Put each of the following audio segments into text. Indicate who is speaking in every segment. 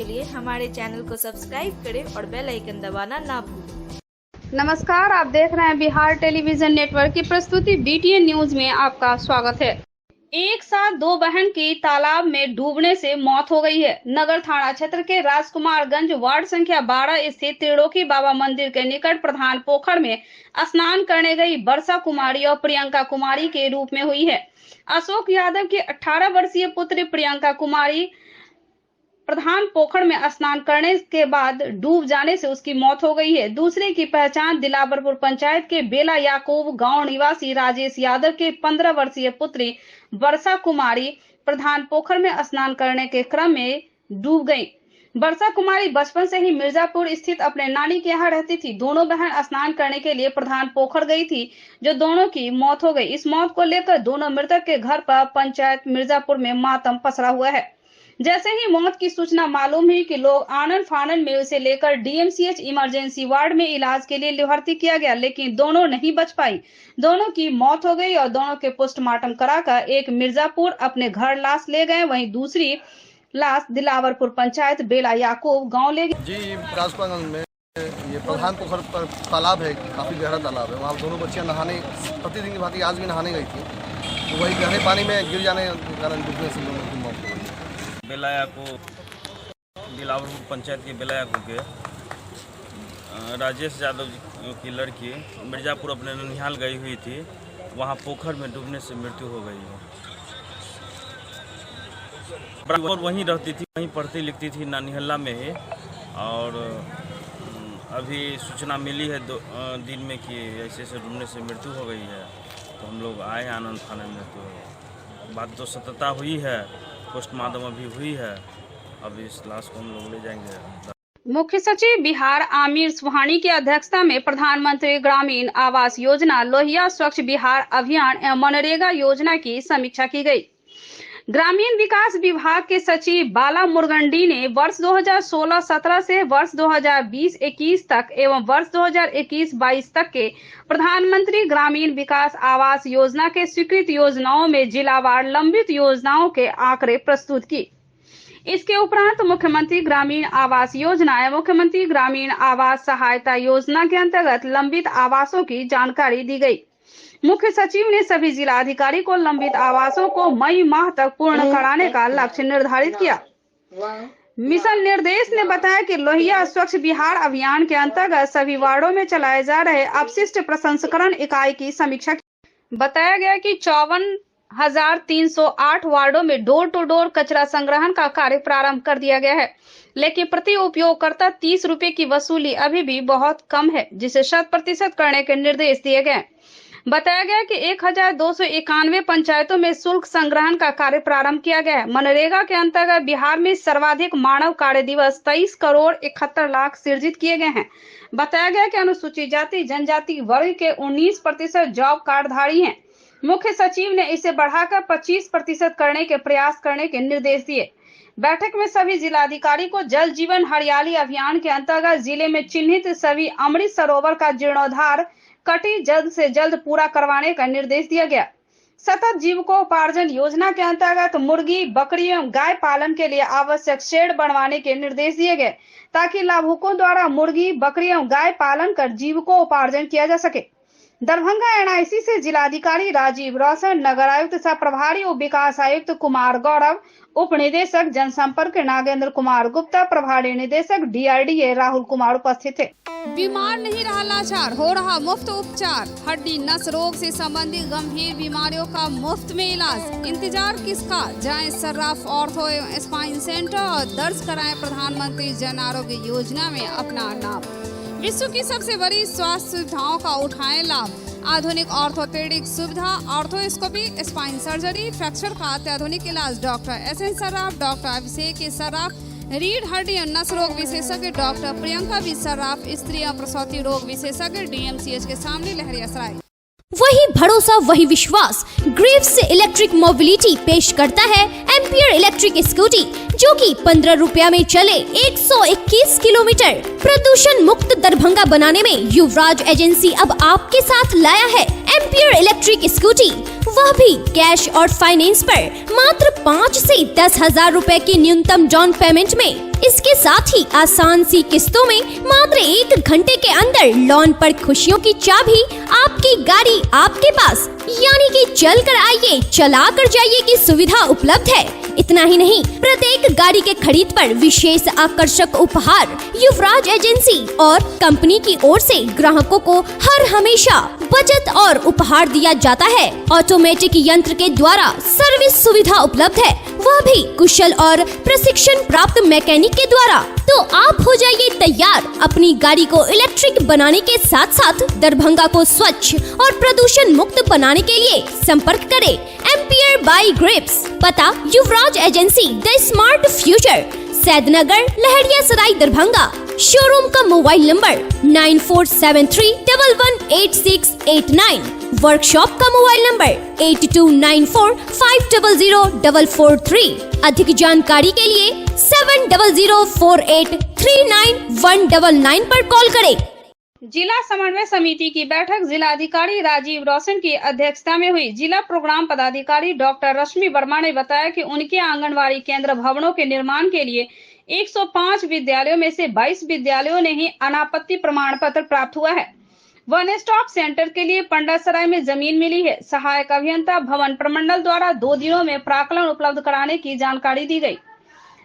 Speaker 1: के लिए हमारे चैनल को सब्सक्राइब करें और बेल आइकन दबाना ना भूलें।
Speaker 2: नमस्कार, आप देख रहे हैं बिहार टेलीविजन नेटवर्क की प्रस्तुति BTN न्यूज में आपका स्वागत है। एक साथ दो बहन की तालाब में डूबने से मौत हो गई है। नगर थाना क्षेत्र के राजकुमारगंज वार्ड संख्या 12 स्थित त्रिलोकी बाबा मंदिर के निकट प्रधान पोखर में स्नान करने गई वर्षा कुमारी और प्रियंका कुमारी के रूप में हुई है। अशोक यादव की 18 वर्षीय पुत्री प्रियंका कुमारी प्रधान पोखर में स्नान करने के बाद डूब जाने से उसकी मौत हो गई है। दूसरे की पहचान दिलावरपुर पंचायत के बेला याकूब गांव निवासी राजेश यादव के 15 वर्षीय पुत्री वर्षा कुमारी प्रधान पोखर में स्नान करने के क्रम में डूब गई। वर्षा कुमारी बचपन से ही मिर्जापुर स्थित अपने नानी के यहाँ रहती थी। दोनों बहन स्नान करने के लिए प्रधान पोखर गई थी, जो दोनों की मौत हो गई। इस मौत को लेकर दोनों मृतक के घर पर पंचायत मिर्जापुर में मातम पसरा हुआ है। जैसे ही मौत की सूचना मालूम हुई कि लोग आनन फानन में उसे लेकर DMCH इमरजेंसी वार्ड में इलाज के लिए भर्ती किया गया, लेकिन दोनों नहीं बच पाई। दोनों की मौत हो गई और दोनों के पोस्टमार्टम कराकर एक मिर्जापुर अपने घर लाश ले गए, वहीं दूसरी लाश दिलावरपुर पंचायत बेला याकूब गाँव ले गए।
Speaker 3: जी, राजकुमारगंज में ये प्रधान पोखर पर तालाब है, काफी गहरा तालाब है। वहाँ दोनों बच्चियां नहाने प्रतिदिन की भांति आज भी नहाने गई थी, तो वही गहरे पानी में गिर जाने के कारण डूबने से दोनों की मौत हो गई।
Speaker 4: बेलाया को दिलावरपुर पंचायत के बेलाया को के राजेश यादव की लड़की मिर्जापुर अपने ननिहाल गई हुई थी, वहां पोखर में डूबने से मृत्यु हो गई है। और वहीं रहती थी, वहीं पढ़ती लिखती थी नानिहल्ला में ही। और अभी सूचना मिली है दिन में कि ऐसे डूबने से मृत्यु हो गई है, तो हम लोग आए आनंद फानन में। तो बात तो सत्यता हुई है, पोस्टमार्टम अभी हुई है, अब इस लाश को हम लोग ले जाएंगे।
Speaker 2: मुख्य सचिव बिहार आमिर सुहानी की अध्यक्षता में प्रधानमंत्री ग्रामीण आवास योजना, लोहिया स्वच्छ बिहार अभियान एवं मनरेगा योजना की समीक्षा की गई। ग्रामीण विकास विभाग के सचिव बाला मुरगंडी ने वर्ष 2016-17 से वर्ष 2020-21 तक एवं वर्ष 2021-22 तक के प्रधानमंत्री ग्रामीण विकास आवास योजना के स्वीकृत योजनाओं में जिलावार लंबित योजनाओं के आंकड़े प्रस्तुत की। इसके उपरांत मुख्यमंत्री ग्रामीण आवास योजना एवं मुख्यमंत्री ग्रामीण आवास सहायता योजना के अंतर्गत लंबित आवासों की जानकारी दी गई। मुख्य सचिव ने सभी जिलाधिकारी को लंबित आवासों को मई माह तक पूर्ण कराने का लक्ष्य निर्धारित किया। मिशन निर्देश ने बताया कि लोहिया स्वच्छ बिहार अभियान के अंतर्गत सभी वार्डों में चलाए जा रहे अपशिष्ट प्रसंस्करण इकाई की समीक्षा की। बताया गया कि 54,308 वार्डों में डोर टू डोर कचरा संग्रहण का कार्य प्रारंभ कर दिया गया है, लेकिन प्रति उपयोगकर्ता 30 रुपए की वसूली अभी भी बहुत कम है, जिसे 100% करने के निर्देश दिए गए। बताया गया कि 1291 पंचायतों में शुल्क संग्रहण का कार्य प्रारंभ किया गया है। मनरेगा के अंतर्गत बिहार में सर्वाधिक मानव कार्य दिवस 23 करोड़ 71 लाख सृजित किए गए हैं। बताया गया कि अनुसूचित जाति जनजाति वर्ग के 19% जॉब कार्डधारी हैं। मुख्य सचिव ने इसे बढ़ाकर 25% करने के प्रयास करने के निर्देश दिए। बैठक में सभी जिलाधिकारी को जल जीवन हरियाली अभियान के अंतर्गत जिले में चिन्हित सभी अमृत सरोवर का जीर्णोद्धार कटी जल्द से जल्द पूरा करवाने का निर्देश दिया गया। सतत जीविकोपार्जन योजना के अंतर्गत मुर्गी, बकरी एवं गाय पालन के लिए आवश्यक शेड बनवाने के निर्देश दिए गए, ताकि लाभुकों द्वारा मुर्गी, बकरी एवं गाय पालन कर जीविकोपार्जन किया जा सके। दरभंगा NIC से जिलाधिकारी राजीव रोशन, नगर आयुक्त सह प्रभारी उप विकास आयुक्त कुमार गौरव, उप निदेशक जनसंपर्क नागेंद्र कुमार गुप्ता, प्रभारी निदेशक DRDA राहुल कुमार उपस्थित थे। बीमार नहीं रहा लाचार, हो रहा मुफ्त उपचार। हड्डी नस रोग से संबंधित गंभीर बीमारियों का मुफ्त में इलाज। इंतजार किसका, जाएं सर्राफ ऑर्थो एवं स्पाइन सेंटर और दर्ज कराएं प्रधानमंत्री जन आरोग्य योजना में अपना नाम। विश्व की सबसे बड़ी स्वास्थ्य सुविधाओं का उठाएं लाभ। आधुनिक ऑर्थोपेडिक सुविधा, ऑर्थोस्कोपी, स्पाइन सर्जरी, फ्रैक्चर का अत्याधुनिक इलाज। डॉक्टर SN सर्राफ, डॉक्टर अभिषेक सर्राफ, रीढ़ हड्डी और नस रोग विशेषज्ञ डॉक्टर प्रियंका बी सर्राफ, स्त्री और प्रसूति रोग विशेषज्ञ DMCH के सामने लहरियासराय।
Speaker 5: वही भरोसा वही विश्वास, ग्रेव्स इलेक्ट्रिक मोबिलिटी पेश करता है एम्पियर इलेक्ट्रिक स्कूटी, जो कि 15 रुपया में चले 121 किलोमीटर। प्रदूषण मुक्त दरभंगा बनाने में युवराज एजेंसी अब आपके साथ लाया है एम्पियर इलेक्ट्रिक स्कूटी, वह भी कैश और फाइनेंस पर मात्र 5 से 10 हजार रुपए की न्यूनतम डाउन पेमेंट में। इसके साथ ही आसान सी किस्तों में मात्र 1 घंटे के अंदर लोन पर खुशियों की चाबी आपकी गाड़ी आपके पास, यानी कि चल कर आइए चला कर जाइए की सुविधा उपलब्ध है। इतना ही नहीं, प्रत्येक गाड़ी के खरीद पर विशेष आकर्षक उपहार युवराज एजेंसी और कंपनी की ओर से ग्राहकों को हर हमेशा बचत और उपहार दिया जाता है। ऑटोमेटिक यंत्र के द्वारा सर्विस सुविधा उपलब्ध है, वह भी कुशल और प्रशिक्षण प्राप्त मैकेनिक के द्वारा। तो आप हो जाइए तैयार अपनी गाड़ी को इलेक्ट्रिक बनाने के साथ साथ दरभंगा को स्वच्छ और प्रदूषण मुक्त बनाने के लिए संपर्क करें एम्पियर बाई ग्रिप्स। पता Yuvraj agency the smart future, Saidnagar, Laheriasarai, Darbhanga. Showroom का मोबाइल नंबर 9473118689। वर्कशॉप का मोबाइल नंबर 8294500443। अधिक जानकारी के लिए 7004839199 पर कॉल करें।
Speaker 2: जिला समन्वय समिति की बैठक जिलाधिकारी राजीव रोशन की अध्यक्षता में हुई। जिला प्रोग्राम पदाधिकारी डॉक्टर रश्मि वर्मा ने बताया कि उनके आंगनवाड़ी केंद्र भवनों के निर्माण के लिए 105 विद्यालयों में से 22 विद्यालयों ने ही अनापत्ति प्रमाण पत्र प्राप्त हुआ है। वन स्टॉप सेंटर के लिए पंडासराय में जमीन मिली है। सहायक अभियंता भवन प्रमंडल द्वारा 2 दिनों में प्राक्कलन उपलब्ध कराने की जानकारी दी गई।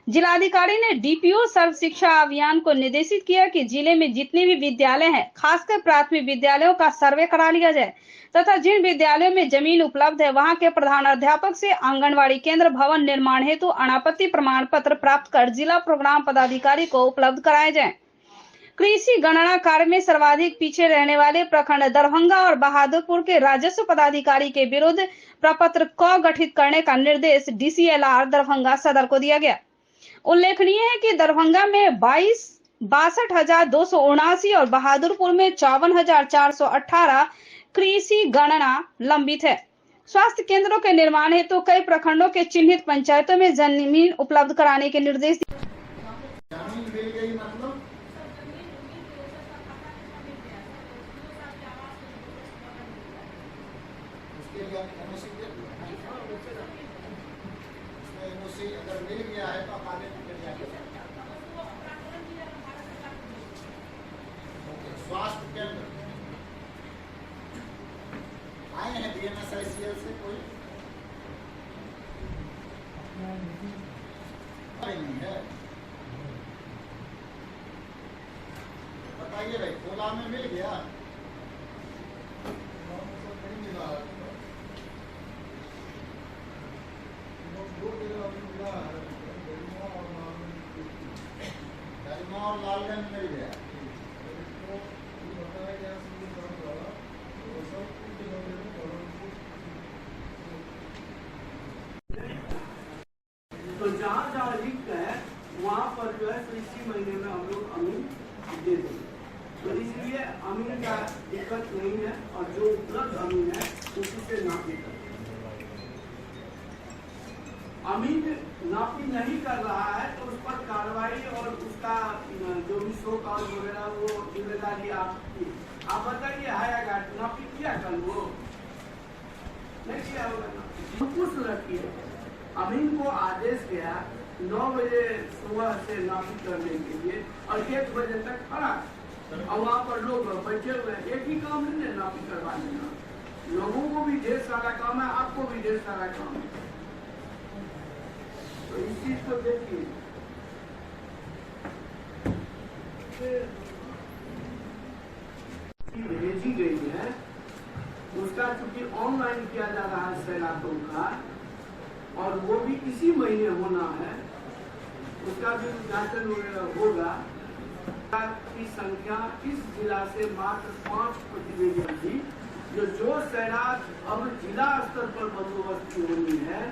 Speaker 2: जिलाधिकारी ने डीपीओ सर्व शिक्षा अभियान को निर्देशित किया कि जिले में जितने भी विद्यालय हैं, खासकर प्राथमिक विद्यालयों का सर्वे करा लिया जाए तथा जिन विद्यालयों में जमीन उपलब्ध है वहां के प्रधानाध्यापक से आंगनवाड़ी केंद्र भवन निर्माण हेतु अनापत्ति प्रमाण पत्र प्राप्त कर जिला प्रोग्राम पदाधिकारी को उपलब्ध कराए जाए। कृषि गणना कार्य में सर्वाधिक पीछे रहने वाले प्रखंड दरभंगा और बहादुरपुर के राजस्व पदाधिकारी के विरुद्ध प्रपत्र क गठित करने का निर्देश DCLR दरभंगा सदर को दिया गया। उल्लेखनीय है कि दरभंगा में 62,279 और बहादुरपुर में 54,418 कृषि गणना लंबित है। स्वास्थ्य केंद्रों के निर्माण हेतु तो कई प्रखंडों के चिन्हित पंचायतों में जमीन उपलब्ध कराने के निर्देश दिए।
Speaker 6: स्वास्थ्य केंद्र आए हैं DMSICL से कोई नहीं है, बताइए भाई। खोला में मिल गया, और लालगंज मिल गया।
Speaker 7: तो जहाँ लिखता है वहाँ पर जो है तो इसी महीने में हम लोग अमीन दे देंगे। तो इसलिए अमीन का दिक्कत नहीं है और जो उपलब्ध अमीन है उसी से नापी कर। अमीन नापी नहीं कर रहा है तो उस पर कार्रवाई और उसका जो भी शो कॉज वगैरह वो जिम्मेदारी आपकी। आप बताइए आएगा नापी किया कल वो नहीं किया होगा ना। कुछ रखिए अमीन को आदेश गया 9 बजे सुबह से नापी करने के लिए और 1 बजे तक खड़ा और वहाँ पर लोग बैठे हुए हैं। एक ही काम नहीं है नापी करवा लेना, लोगों को भी ढेर सारा काम है, आपको भी ढेर सारा काम है। तो इस चीज को देखिए। भेजी गई है उसका चूंकि ऑनलाइन किया जा रहा है सैलातों का और वो भी इसी महीने होना है, उसका भी उद्घाटन होगा। की संख्या इस जिला से मात्र 5 प्रतिनिधियों थी। जो सैरात अब जिला स्तर पर बंदोबस्त की होनी है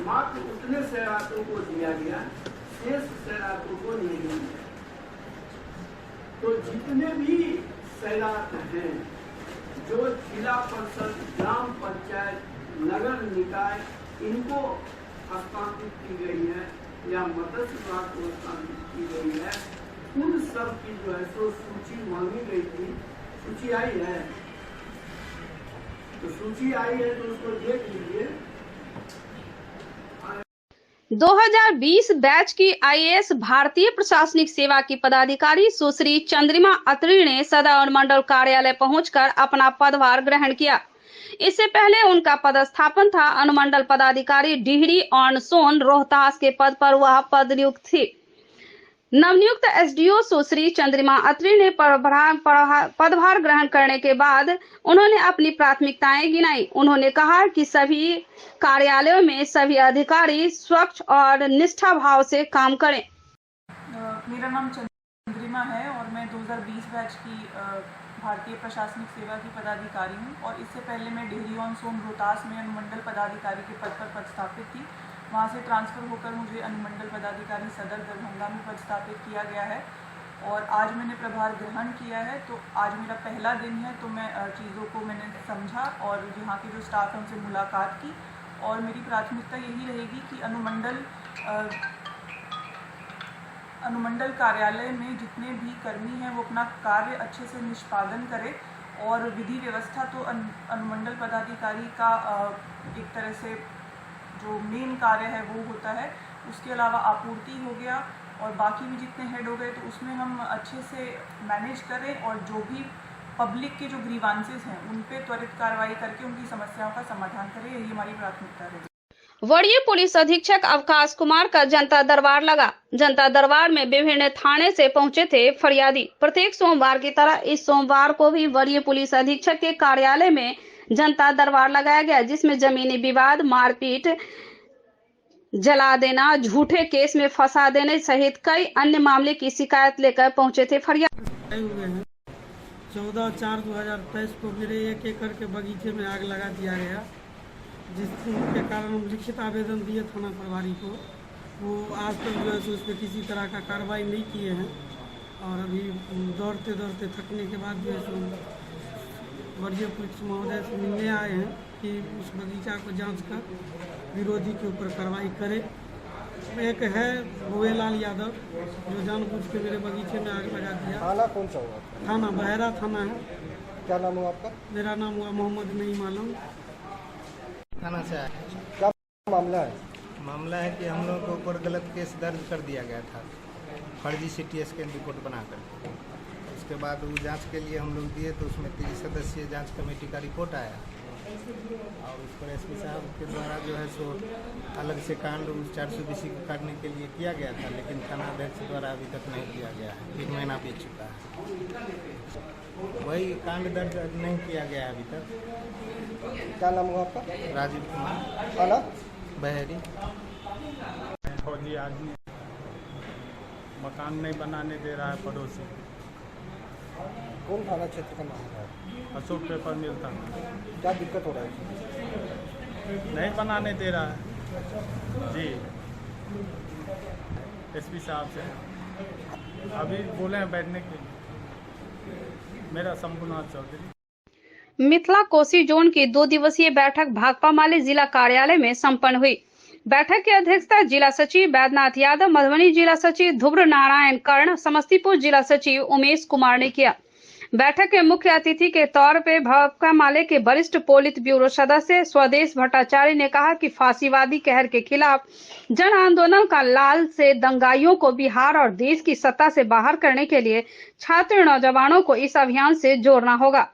Speaker 7: मात्र उतने सैरातों को दिया गया, शेष सैरातों को नहीं दिया। तो जितने भी सैरात हैं जो जिला परिषद, ग्राम पंचायत, नगर निकाय इनको हस्तांतरित की गई है या मत्स्य विभाग को हस्तांतरित की गई है, उन सब की जो है सो सूची मांगी गई थी। सूची आई है तो सूची आई है तो उसको देख लीजिए।
Speaker 2: 2020 बैच की आईएएस भारतीय प्रशासनिक सेवा की पदाधिकारी सुश्री चंद्रिमा अत्री ने सदर अनुमंडल कार्यालय पहुंचकर अपना पदभार ग्रहण किया। इससे पहले उनका पदस्थापन था। अनुमंडल पदाधिकारी डिहरी ऑन सोन रोहतास के पद पर वह पदनियुक्त थी। नवनियुक्त एसडीओ सुश्री चंद्रिमा अत्री ने पदभार ग्रहण करने के बाद उन्होंने अपनी प्राथमिकताएं गिनाई। उन्होंने कहा कि सभी कार्यालयों में सभी अधिकारी स्वच्छ और निष्ठा भाव से काम करें।
Speaker 8: मेरा नाम चंद्रिमा है और मैं 2020 बैच की भारतीय प्रशासनिक सेवा की पदाधिकारी हूँ और इससे पहले मैं डिहरी ऑन सोन रोहतास में अनुमंडल पदाधिकारी के पद पर पदस्थापित थी। वहाँ से ट्रांसफ़र होकर मुझे अनुमंडल पदाधिकारी सदर दरभंगा में पदस्थापित किया गया है और आज मैंने प्रभार ग्रहण किया है। तो आज मेरा पहला दिन है, तो मैं चीज़ों को मैंने समझा और यहाँ के जो स्टाफ है उनसे मुलाकात की और मेरी प्राथमिकता यही रहेगी कि अनुमंडल कार्यालय में जितने भी कर्मी हैं वो अपना कार्य अच्छे से निष्पादन करें और विधि व्यवस्था तो अनुमंडल पदाधिकारी का एक तरह से जो मेन कार्य है वो होता है। उसके अलावा आपूर्ति हो गया और बाकी भी जितने हेड हो गए तो उसमें हम अच्छे से मैनेज करें और जो भी पब्लिक के जो ग्रीवांसेस हैं उन पे त्वरित कार्रवाई करके उनकी समस्याओं का समाधान करें, यही हमारी प्राथमिकता है।
Speaker 2: वरीय पुलिस अधीक्षक अवकाश कुमार का जनता दरबार लगा। जनता दरबार में विभिन्न थाने से पहुंचे थे फरियादी। प्रत्येक सोमवार की तरह इस सोमवार को भी वरीय पुलिस अधीक्षक के कार्यालय में जनता दरबार लगाया गया, जिसमें जमीनी विवाद, मारपीट, जला देना, झूठे केस में फंसा देने सहित कई अन्य मामले की शिकायत लेकर पहुंचे थे फरियादी।
Speaker 9: 14/4/2023 को मेरे 1 एकड़ के बगीचे में आग लगा दिया गया, जिसके कारण हम लिखित आवेदन दिए थाना प्रभारी को। वो आज तक जो है उस पर किसी तरह का कार्रवाई नहीं किए हैं और अभी दौड़ते दौड़ते थकने के बाद जो है वरीय पुलिस महोदय से मिलने आए हैं कि उस बगीचा को जांच कर विरोधी के ऊपर कार्रवाई करे। एक है भुवेलाल यादव जो जानबूझ के मेरे बगीचे में आग लगा दिया।
Speaker 3: थाना कौन सा हुआ?
Speaker 9: थाना बहरा थाना है।
Speaker 3: क्या नाम हुआ आपका?
Speaker 9: मेरा नाम हुआ मोहम्मद नहीं मालूम।
Speaker 10: थाना से आया।
Speaker 3: क्या मामला है?
Speaker 10: मामला है कि हम लोगों के ऊपर गलत केस दर्ज कर दिया गया था, फर्जी CT स्कैन रिपोर्ट बनाकर। उसके बाद वो जांच के लिए हम लोग दिए तो उसमें 3 सदस्यीय जांच कमेटी का रिपोर्ट आया और उस पर SP साहब के द्वारा जो है सो अलग से कांड 420 को काटने के लिए किया गया था, लेकिन थाना अध्यक्ष द्वारा अभी तक नहीं किया गया है। 1 महीना बीत चुका है, वही कांड दर्ज नहीं किया गया है अभी तक।
Speaker 3: क्या नाम हुआ आपका?
Speaker 10: राजीव कुमार।
Speaker 3: थाना
Speaker 10: बहरी।
Speaker 11: फौजी आदमी मकान नहीं बनाने दे रहा है पड़ोसी।
Speaker 3: कौन थाना क्षेत्र का नाम है?
Speaker 11: अशोक पेपर मिलता है।
Speaker 3: क्या दिक्कत हो रहा है?
Speaker 11: नहीं बनाने दे रहा है जी। SP साहब से अभी बोले हैं बैठने के लिए। मेरा शंभुनाथ चौधरी।
Speaker 2: मिथिला कोसी जोन की 2 दिवसीय बैठक भाकपा माले जिला कार्यालय में संपन्न हुई। बैठक की अध्यक्षता जिला सचिव बैद्यनाथ यादव, मधुबनी जिला सचिव ध्रुव नारायण कर्ण, समस्तीपुर जिला सचिव उमेश कुमार ने किया। बैठक के मुख्य अतिथि के तौर पे भाकपा माले के वरिष्ठ पोलित ब्यूरो सदस्य स्वदेश भट्टाचार्य ने कहा कि फांसीवादी कहर के खिलाफ जन आंदोलन का लाल से दंगाइयों को बिहार और देश की सत्ता से बाहर करने के लिए छात्र नौजवानों को इस अभियान से जोड़ना होगा।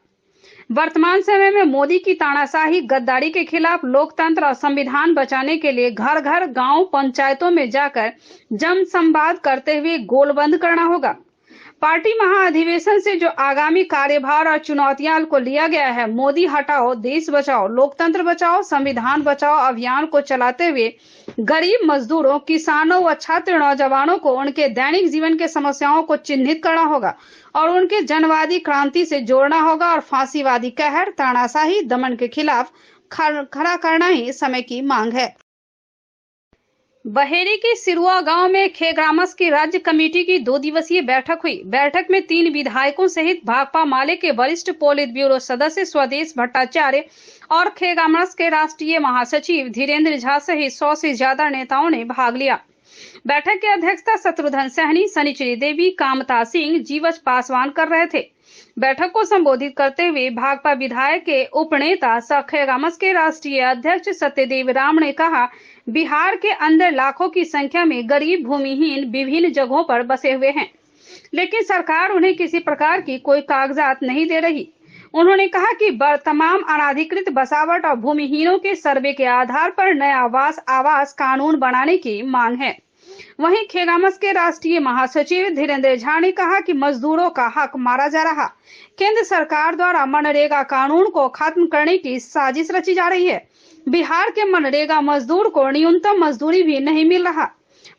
Speaker 2: वर्तमान समय में मोदी की तानाशाही गद्दारी के खिलाफ लोकतंत्र और संविधान बचाने के लिए घर घर, गांव, पंचायतों में जाकर जन संवाद करते हुए गोलबंद करना होगा। पार्टी महाअधिवेशन से जो आगामी कार्यभार और चुनौतियां को लिया गया है, मोदी हटाओ, देश बचाओ, लोकतंत्र बचाओ, संविधान बचाओ अभियान को चलाते हुए गरीब मजदूरों, किसानों व छात्र नौजवानों को उनके दैनिक जीवन के समस्याओं को चिन्हित करना होगा और उनके जनवादी क्रांति से जोड़ना होगा और फांसीवादी कहर, तानाशाही, दमन के खिलाफ खड़ा करना ही समय की मांग है। बहेरी के सिरुआ गांव में खेग्रामस की राज्य कमेटी की 2 दिवसीय बैठक हुई। बैठक में 3 विधायकों सहित भाकपा माले के वरिष्ठ पोलित ब्यूरो सदस्य स्वदेश भट्टाचार्य और खेग्रामस के राष्ट्रीय महासचिव धीरेन्द्र झा सहित 100 से ज्यादा नेताओं ने भाग लिया। बैठक की अध्यक्षता शत्रुघ्न सहनी, सनिचरी देवी, कामता सिंह, जीवच पासवान कर रहे थे। बैठक को संबोधित करते हुए भाकपा विधायक के उपनेता खेगामस के राष्ट्रीय अध्यक्ष सत्यदेव राम ने कहा, बिहार के अंदर लाखों की संख्या में गरीब भूमिहीन विभिन्न जगहों पर बसे हुए हैं, लेकिन सरकार उन्हें किसी प्रकार की कोई कागजात नहीं दे रही। उन्होंने कहा कि तमाम अनाधिकृत बसावट और भूमिहीनों के सर्वे के आधार पर नया आवास कानून बनाने की मांग है। वहीं खेगामस के राष्ट्रीय महासचिव धीरेन्द्र झा ने कहा कि मजदूरों का हक मारा जा रहा। केंद्र सरकार द्वारा मनरेगा कानून को खत्म करने की साजिश रची जा रही है। बिहार के मनरेगा मजदूर को न्यूनतम मजदूरी भी नहीं मिल रहा।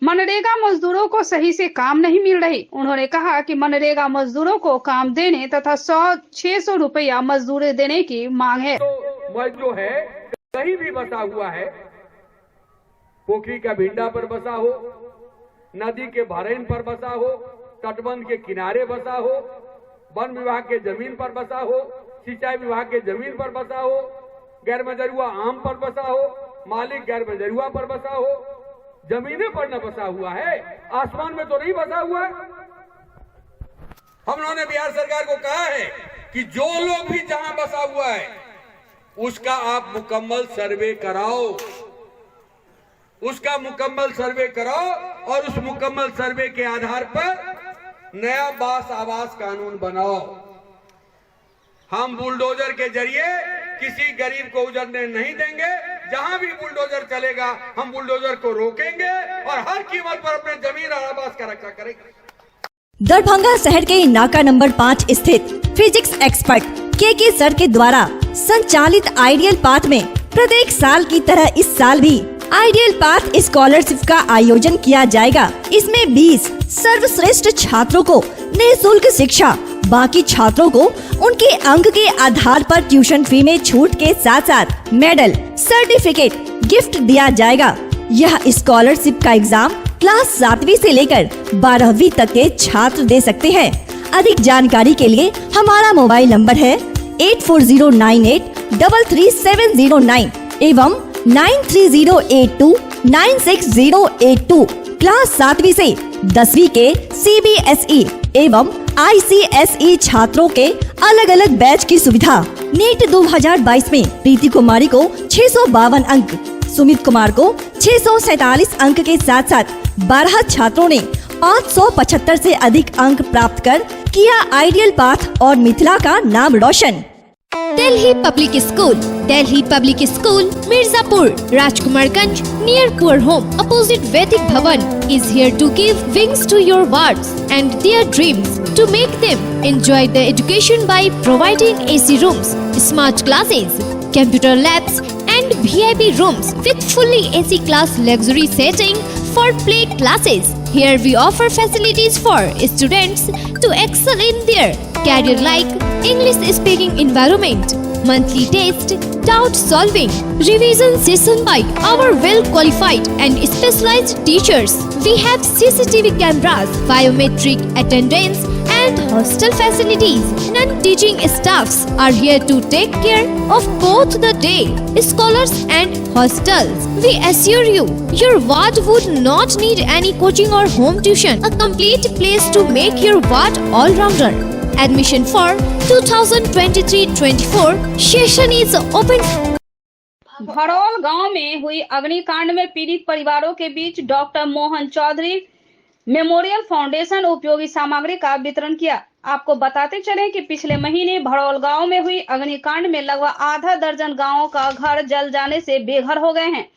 Speaker 2: मनरेगा मजदूरों को सही से काम नहीं मिल रही। उन्होंने कहा कि मनरेगा मजदूरों को काम देने तथा 600 रुपया मजदूरी देने की मांग है।
Speaker 7: तो जो है कहीं भी बसा हुआ है, पोखरी का भिंडा पर बसा हो, नदी के भरेन पर बसा हो, तटबंध के किनारे बसा हो, वन विभाग के जमीन पर बसा हो, सिंचाई विभाग के जमीन पर बसा हो, गैर मजरूआ आम पर बसा हो, मालिक गैर मजरूआ पर बसा हो, जमीने पर न बसा हुआ है, आसमान में तो नहीं बसा हुआ है। हम लोगों ने बिहार सरकार को कहा है कि जो लोग भी जहां बसा हुआ है उसका आप मुकम्मल सर्वे कराओ, उसका मुकम्मल सर्वे कराओ और उस मुकम्मल सर्वे के आधार पर नया आवास कानून बनाओ। हम बुलडोजर के जरिए किसी गरीब को उजड़ने नहीं देंगे। जहां भी बुलडोजर चलेगा हम बुलडोजर को रोकेंगे और हर कीमत पर अपने जमीन और आवास का रक्षा करेंगे।
Speaker 12: दरभंगा शहर के नाका नंबर 5 स्थित फिजिक्स एक्सपर्ट के सर के द्वारा संचालित आइडियल पाथ में प्रत्येक साल की तरह इस साल भी आइडियल पाथ स्कॉलरशिप का आयोजन किया जाएगा। इसमें 20 सर्वश्रेष्ठ छात्रों को निःशुल्क शिक्षा, बाकी छात्रों को उनके अंक के आधार पर ट्यूशन फी में छूट के साथ साथ मेडल, सर्टिफिकेट गिफ्ट दिया जाएगा। यह स्कॉलरशिप का एग्जाम क्लास 7वीं से लेकर 12वीं तक के छात्र दे सकते हैं। अधिक जानकारी के लिए हमारा मोबाइल नंबर है 8409833709 एवं 9308296082। क्लास 7वीं से 10वीं के CBSE एवं ICSE छात्रों के अलग अलग बैच की सुविधा। नीट 2022 में प्रीति कुमारी को 652 अंक, सुमित कुमार को 647 अंक के साथ साथ 12 छात्रों ने 575 से अधिक अंक प्राप्त कर किया आइडियल पाथ और मिथिला का नाम रोशन।
Speaker 5: Delhi Public School, Mirzapur, Rajkumarganj, near Poor Home, opposite Vedic Bhavan, is here to give wings to your words and their dreams to make them enjoy the education by providing AC rooms, smart classes, computer labs, and VIP rooms with fully AC class luxury setting for play classes. Here we offer facilities for students to excel in their career like English speaking environment, monthly test, doubt solving, revision session by our well qualified and specialized teachers. We have CCTV cameras, biometric attendance and hostel facilities. Non-teaching staffs are here to take care of both the day scholars and hostels. We assure you, your ward would not need any coaching or home tuition. A complete place to make your ward all-rounder. Admission for 2023-24 session is open.
Speaker 2: भड़ौल गांव में हुई अग्निकांड में पीड़ित परिवारों के बीच doctor Mohan Chaudhary memorial foundation उपयोगी सामग्री का वितरण किया। आपको बताते चले कि पिछले महीने भड़ौल गांव में हुई अग्निकांड में लगभग आधा दर्जन गांवों का घर जल जाने से बेघर हो गए हैं।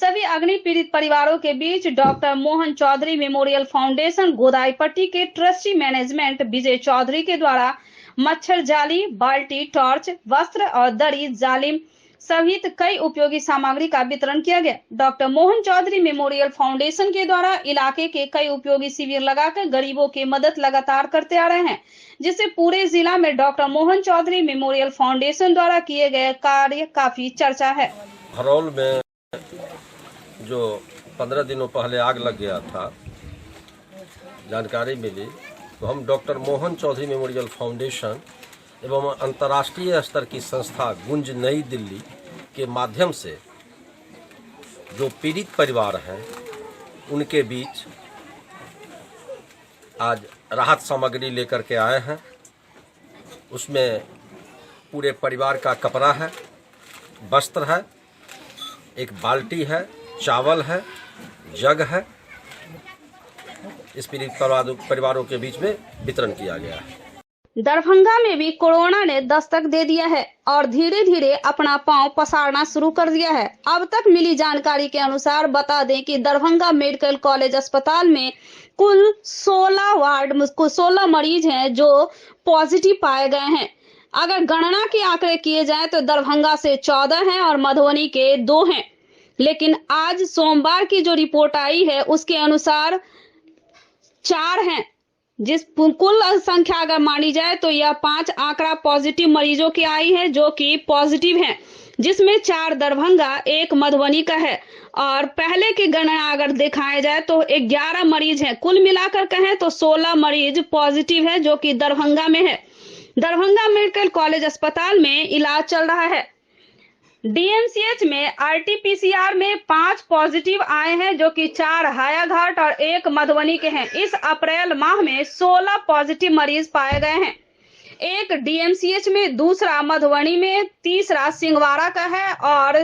Speaker 2: सभी अग्नि पीड़ित परिवारों के बीच doctor Mohan Chaudhary memorial foundation Godaipatti के ट्रस्टी मैनेजमेंट विजय चौधरी के द्वारा मच्छर जाली, बाल्टी, टॉर्च, वस्त्र और दरी, जालिम सहित कई उपयोगी सामग्री का वितरण किया गया। Doctor Mohan Chaudhary memorial foundation के द्वारा इलाके के कई उपयोगी शिविर लगाकर गरीबों की मदद लगातार करते आ रहे हैं, जिससे पूरे जिला में doctor Mohan Chaudhary memorial foundation द्वारा किए गए कार्य काफी चर्चा है।
Speaker 13: भड़ौल में जो 15 दिनों पहले आग लग गया था, जानकारी मिली तो हम doctor Mohan Chaudhary memorial foundation एवं अंतर्राष्ट्रीय स्तर की संस्था गुंज नई दिल्ली के माध्यम से जो पीड़ित परिवार हैं उनके बीच आज राहत सामग्री लेकर के आए हैं। उसमें पूरे परिवार का कपड़ा है, वस्त्र है, एक बाल्टी है, चावल है, जग है। इस परिवारों के बीच में वितरण किया गया है।
Speaker 2: दरभंगा में भी कोरोना ने दस्तक दे दिया है और धीरे धीरे अपना पांव पसारना शुरू कर दिया है। अब तक मिली जानकारी के अनुसार बता दें कि दरभंगा मेडिकल कॉलेज अस्पताल में कुल 16 मरीज हैं जो पॉजिटिव पाए गए हैं। अगर गणना के आंकड़े किए जाएं तो दरभंगा से 14 हैं और मधुबनी के 2 हैं, लेकिन आज सोमवार की जो रिपोर्ट आई है उसके अनुसार 4 हैं। जिस कुल संख्या अगर मानी जाए तो यह 5 आंकड़ा पॉजिटिव मरीजों की आई है जो कि पॉजिटिव हैं, जिसमें 4 दरभंगा, 1 मधुबनी का है। और पहले की गणना अगर दिखाया जाए तो 11 मरीज हैं। कुल मिलाकर कहें तो 16 मरीज पॉजिटिव है जो कि दरभंगा में है। दरभंगा मेडिकल कॉलेज अस्पताल में इलाज चल रहा है। डीएमसीएच में आरटीपीसीआर में 5 पॉजिटिव आए हैं जो कि 4 हायाघाट और 1 मधुबनी के हैं। इस अप्रैल माह में 16 पॉजिटिव मरीज पाए गए हैं। 1 डीएमसीएच में, दूसरा मधुबनी में, तीसरा सिंहवाड़ा का है और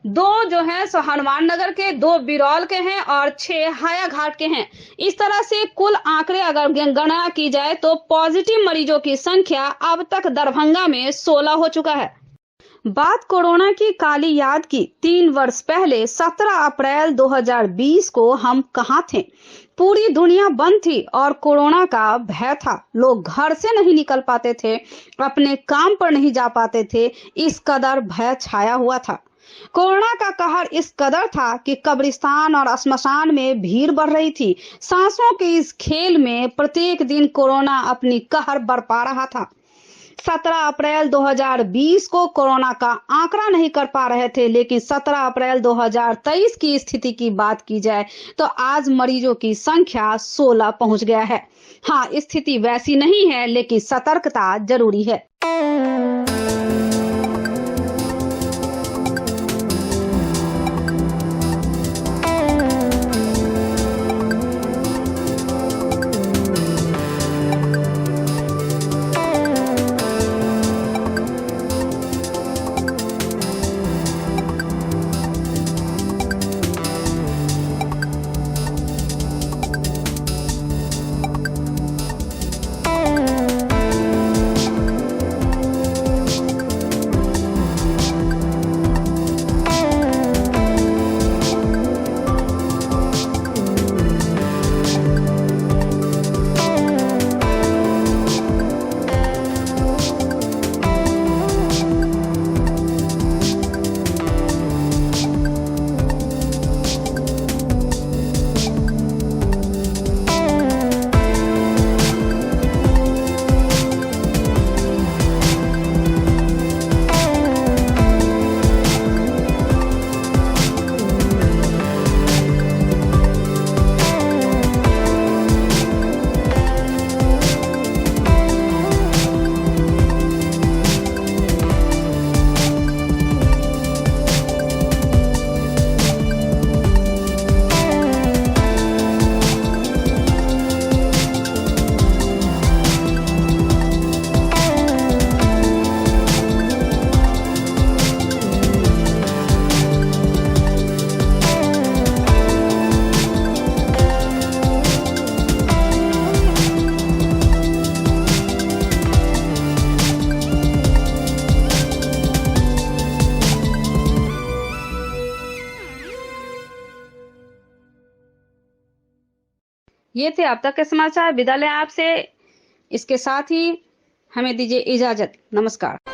Speaker 2: 2 जो है सो हनुमान नगर के, 2 बिरौल के हैं और 6 हायाघाट के हैं। इस तरह से कुल आंकड़े अगर गणना की जाए तो पॉजिटिव मरीजों की संख्या अब तक दरभंगा में 16 हो चुका है। बात कोरोना की काली याद की। 3 वर्ष पहले 17 अप्रैल 2020 को हम कहां थे? पूरी दुनिया बंद थी और कोरोना का भय था। लोग घर से नहीं निकल पाते थे, अपने काम पर नहीं जा पाते थे। इस कदर भय छाया हुआ था। कोरोना का कहर इस कदर था कि कब्रिस्तान और श्मशान में भीड़ बढ़ रही थी। सांसों के इस खेल में प्रत्येक दिन कोरोना अपनी कहर बरपा रहा था। 17 अप्रैल 2020 को कोरोना का आंकड़ा नहीं कर पा रहे थे, लेकिन 17 अप्रैल 2023 की स्थिति की बात की जाए तो आज मरीजों की संख्या 16 पहुंच गया है। हाँ, स्थिति वैसी नहीं है, लेकिन सतर्कता जरूरी है। ये थे अब तक के समाचार। विदा लें आपसे। इसके साथ ही हमें दीजिए इजाजत। नमस्कार।